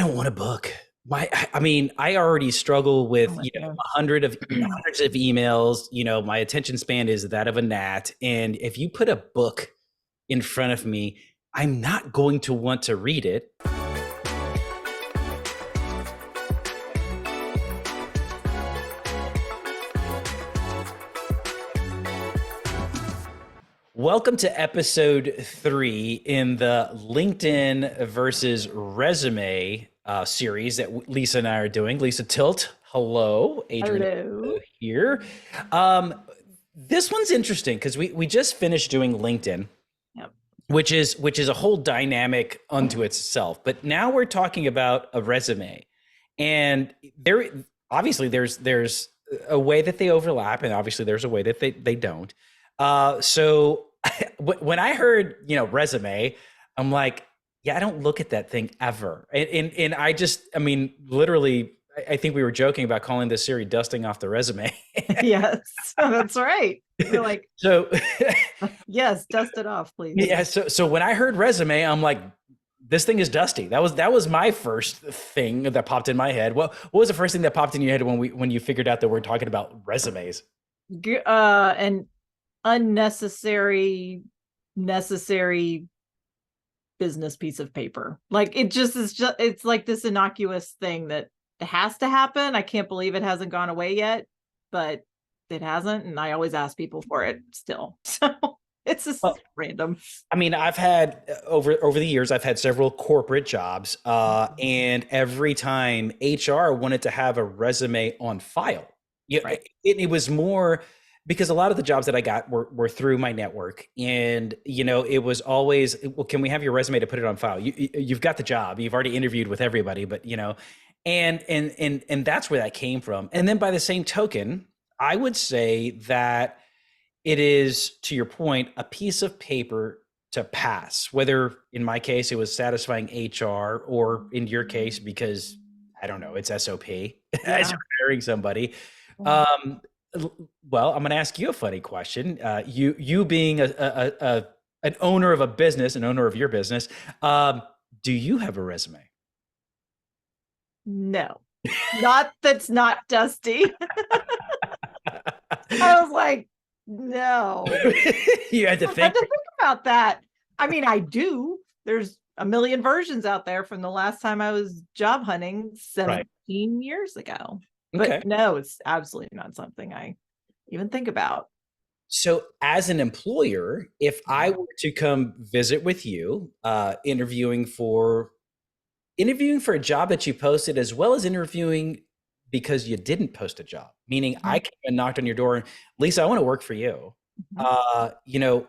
don't want a book. I mean, I already struggle with, Oh, yeah. hundreds of emails. My attention span is that of a gnat. And if you put a book in front of me, I'm not going to want to read it. Welcome to episode 3 in the LinkedIn versus resume series that Lisa and I are doing. Lisa Tilt, hello. Adrian Hello. here. Um, this one's interesting because we just finished doing LinkedIn, Yep. which is a whole dynamic unto itself. But now we're talking about a resume, and there's a way that they overlap, and obviously there's a way that they don't. So when I heard resume, I'm like, yeah, I don't look at that thing ever, and I mean, literally. I think we were joking about calling this series "Dusting Off the Resume." Yes, that's right. We're like, So yes, dust it off, please. yeah, so when I heard resume, I'm like, this thing is dusty. That was my first thing that popped in my head. What was the first thing that popped in your head when you figured out that we're talking about resumes? An unnecessary, necessary business piece of paper. Like it's like this innocuous thing that has to happen. I can't believe it hasn't gone away yet, but it hasn't, and I always ask people for it still. So it's just Well, random. I mean, I've had over the years, I've had several corporate jobs, and every time HR wanted to have a resume on file, yeah, Right. it was more because a lot of the jobs that I got were through my network, and it was always, well, can we have your resume to put it on file? You've got the job, you've already interviewed with everybody, but and that's where that came from. And then by the same token, I would say that it is, to your point, a piece of paper to pass, whether in my case it was satisfying HR or in your case, because I don't know, it's SOP as Yeah. you're hiring somebody. Um, well, I'm going to ask you a funny question. You being an owner of a business, an owner of your business, do you have a resume? No, that's not dusty. I was like, no. You had to I had think. to think about that. I mean, I do. There's a million versions out there from the last time I was job hunting Right. 17 years ago. Okay. But no, it's absolutely not something I even think about. So, as an employer, if I were to come visit with you, interviewing for a job that you posted, as well as interviewing because you didn't post a job, meaning I came and knocked on your door and, Lisa, I want to work for you. Mhm.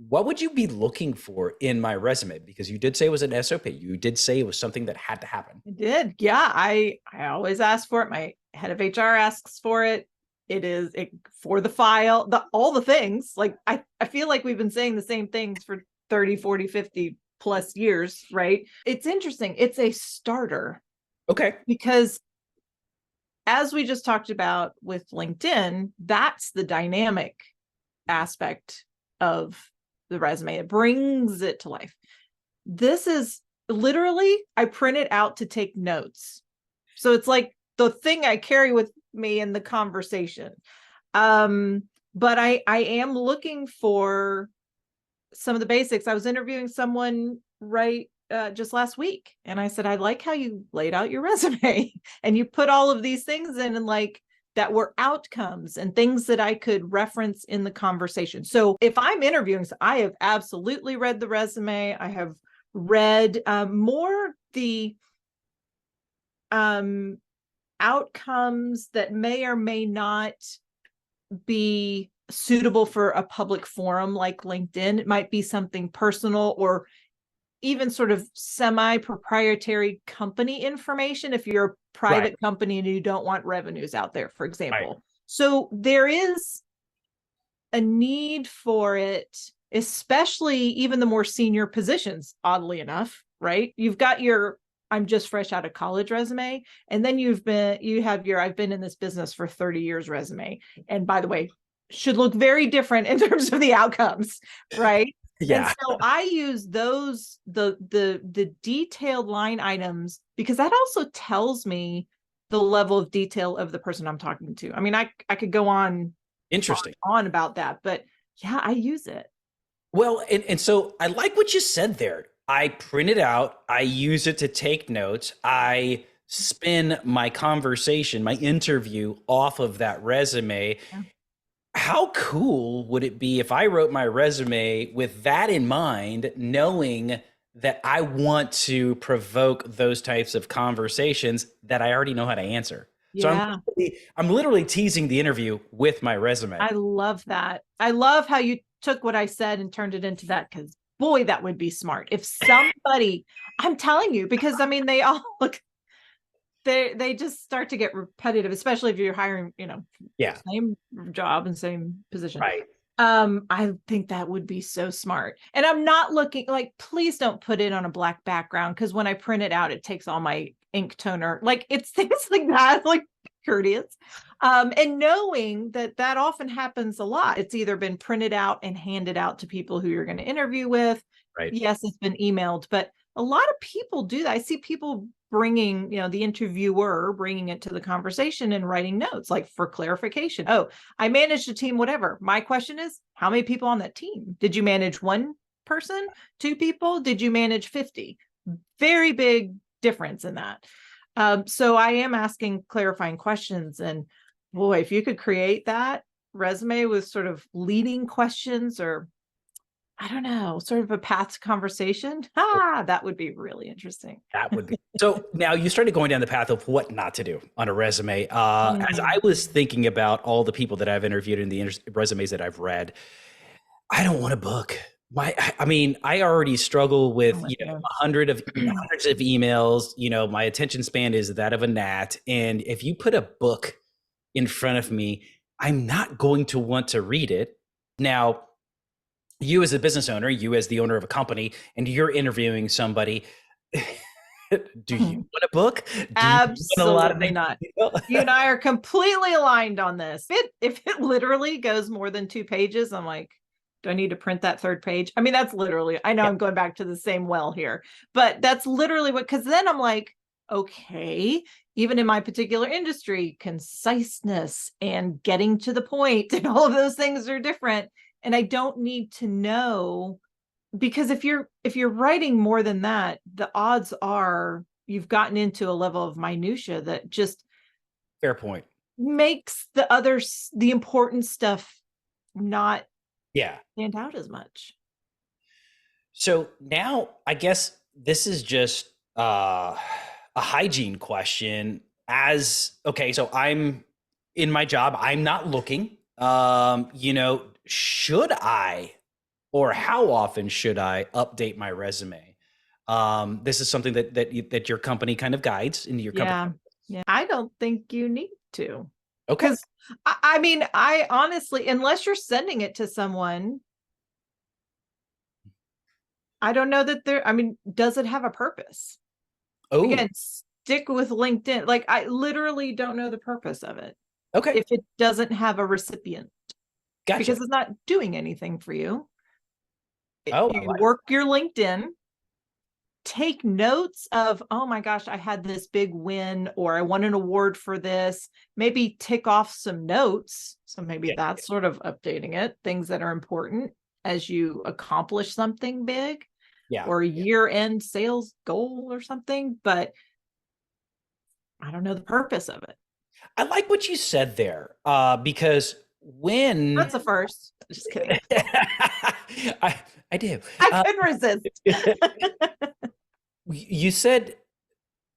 What would you be looking for in my resume? Because you did say it was an SOP. You did say it was something that had to happen. I did. Yeah, I always ask for it. My head of HR asks for it. It is for the file, all the things. Like I feel like we've been saying the same things for 30, 40, 50 plus years, right? It's interesting. It's a starter Okay. because as we just talked about with LinkedIn, that's the dynamic aspect of the resume. It brings it to life. This is literally, I print it out to take notes. So it's like the thing I carry with me in the conversation. But I am looking for some of the basics. I was interviewing someone just last week, and I said, I like how you laid out your resume and you put all of these things in, and like that were outcomes and things that I could reference in the conversation. So if I'm interviewing, I have absolutely read the resume. I have read more the outcomes that may or may not be suitable for a public forum like LinkedIn. It might be something personal or even sort of semi-proprietary company information if you're a private Right. company and you don't want revenues out there, for example. Right. So there is a need for it, especially even the more senior positions, oddly enough, right? You've got your I'm just fresh out of college resume, and then you have your I've been in this business for 30 years resume. And by the way, should look very different in terms of the outcomes, right? And Yeah. so I use those the detailed line items because that also tells me the level of detail of the person I'm talking to. I mean, I could go Interesting. on about that, but yeah, I use it. Well, and so I like what you said there. I print it out, I use it to take notes, I spin my conversation, my interview off of that resume. Yeah. How cool would it be if I wrote my resume with that in mind, knowing that I want to provoke those types of conversations that I already know how to answer? So Yeah. I'm literally teasing the interview with my resume. I love that. I love how you took what I said and turned it into that because boy, that would be smart. If somebody, I'm telling you, because I mean, they all look, they just start to get repetitive, especially if you're hiring, Yeah, same job and same position. right. I think that would be so smart. And I'm not looking like, please don't put it on a black background because when I print it out, it takes all my ink toner. Like it's things like that, like courteous. And knowing that that often happens a lot. It's either been printed out and handed out to people who you're going to interview with. Right. Yes, it's been emailed, but a lot of people do that. I see people bringing, the interviewer bringing it to the conversation and writing notes like for clarification. Oh, I managed a team, whatever. My question is, how many people on that team? Did you manage one person, two people? Did you manage 50? Very big difference in that. So I am asking clarifying questions. And boy, if you could create that resume with sort of leading questions or I don't know, sort of a path to conversation, that would be really interesting. That would be so. Now you started going down the path of what not to do on a resume. As I Mm. was thinking about all the people that I've interviewed and the resumes that I've read, I don't want a book. I mean, I already struggle I'm with with you. hundreds of emails. My attention span is that of a gnat, and if you put a book in front of me, I'm not going to want to read it. Now, you as a business owner, you as the owner of a company, and you're interviewing somebody. Do you Mhm. want a book? Do you want a lot of Absolutely not. detail? You and I are completely aligned on this. If it literally goes more than 2 pages, I'm like, do I need to print that third page? I mean, that's literally, I know Yeah, I'm going back to the same well here, but that's literally what, because then I'm like, okay, even in my particular industry, conciseness and getting to the point and all of those things are different. And I don't need to know because if you're writing more than that, the odds are you've gotten into a level of minutia that just fair point. makes the important stuff not Yeah. stand out as much. So now I guess this is just a hygiene question. As okay, so I'm in my job. I'm not looking. Should I or how often should I update my resume? This is something that your company kind of guides in your company. Yeah. Yeah. I don't think you need to. Okay. Because I mean, I honestly, unless you're sending it to someone, I don't know that I mean, does it have a purpose? Oh, Again, stick with LinkedIn. Like, I literally don't know the purpose of it okay. if it doesn't have a recipient Gotcha. because it's not doing anything for you. Oh, I You like work your LinkedIn, take notes of, oh my gosh, I had this big win or I won an award for this. Maybe tick off some notes. So maybe yeah, that's sort of updating it, things that are important as you accomplish something big yeah. or a year-end sales goal or something. But I don't know the purpose of it. I like what you said there, because when That's a first. Just kidding. I I do. I Uh, couldn't resist. you said,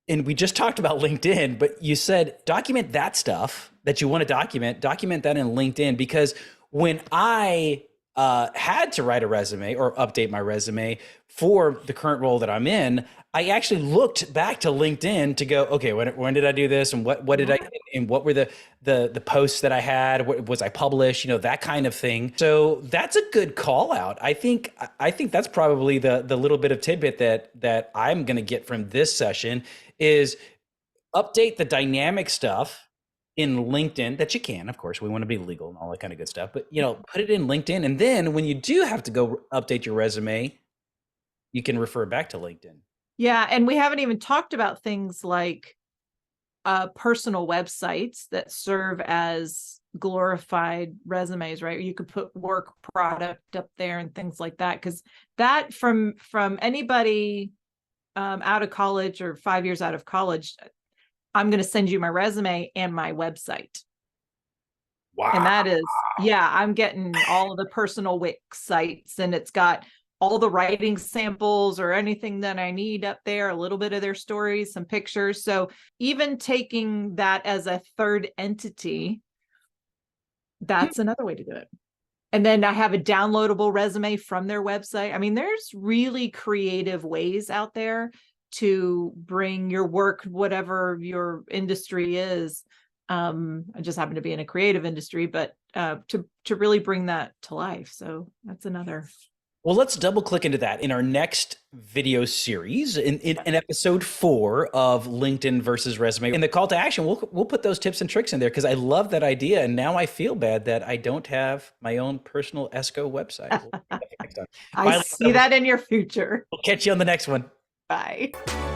and we just talked about LinkedIn, but you said document that stuff that you want to document that in LinkedIn, because when I had to write a resume or update my resume for the current role that I'm in, I actually looked back to LinkedIn to go, okay, when did I do this, and what did Yeah. I, and what were the posts that I had, what was I published, that kind of thing. So that's a good call out. I think that's probably the little bit of tidbit that I'm going to get from this session is update the dynamic stuff in LinkedIn, that you can, of course, we want to be legal and all that kind of good stuff, but put it in LinkedIn. And then when you do have to go update your resume, you can refer back to LinkedIn. Yeah. And we haven't even talked about things like personal websites that serve as glorified resumes, right? You could put work product up there and things like that. Because that from anybody out of college or 5 years out of college, I'm going to send you my resume and my website. Wow. And that is, yeah, I'm getting all of the personal Wix sites, and it's got all the writing samples or anything that I need up there, a little bit of their stories, some pictures. So even taking that as a third entity, that's another way to do it. And then I have a downloadable resume from their website. I mean, there's really creative ways out there to bring your work, whatever your industry is. I just happen to be in a creative industry, but to really bring that to life. So that's another. Well, let's double click into that in our next video series in episode 4 of LinkedIn versus resume. In the call to action, we'll put those tips and tricks in there, because I love that idea. And now I feel bad that I don't have my own personal ESCO website. I see that in your future. We'll catch you on the next one. Bye.